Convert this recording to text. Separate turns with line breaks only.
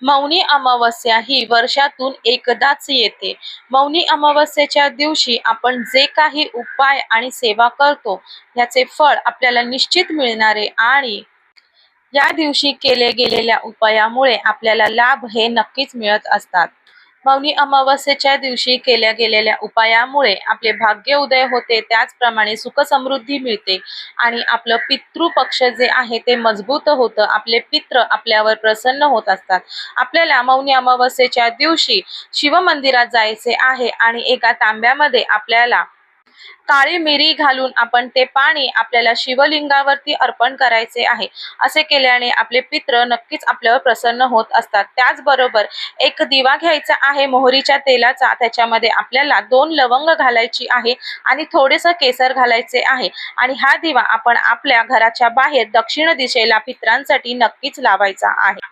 मौनी अमावस्या ही वर्षातून एकदाच येते. मौनी अमावस्येच्या दिवशी आपण जे काही उपाय आणि सेवा करतो याचे फळ आपल्याला निश्चित मिळणारे आणि या दिवशी केले गेलेल्या उपायामुळे आपल्याला लाभ हे नक्कीच मिळत असतात. मौनी अमावस्येच्या दिवशी केल्या गेलेल्या उपायामुळे आपले भाग्य उदय होते, त्याचप्रमाणे सुख समृद्धी मिळते आणि आपलं पितृपक्ष जे आहे ते मजबूत होतं. आपले पित्र आपल्यावर प्रसन्न होत असतात. आपल्याला मौनी अमावस्येच्या दिवशी शिवमंदिरात जायचे आहे आणि एका तांब्यामध्ये आपल्याला काळी मिरी घालून आपण ते पाणी आपल्याला शिवलिंगावरती अर्पण करायचे आहे. असे केल्याने आपले पित्र नक्कीच आपल्यावर प्रसन्न होत असतात. त्याचबरोबर एक दिवा घ्यायचा आहे मोहरीच्या तेलाचा, त्याच्यामध्ये आपल्याला 2 लवंग घालायची आहे आणि थोडेसे केसर घालायचे आहे आणि हा दिवा आपण आपल्या घराच्या बाहेर दक्षिण दिशेला पित्रांसाठी नक्कीच लावायचा आहे.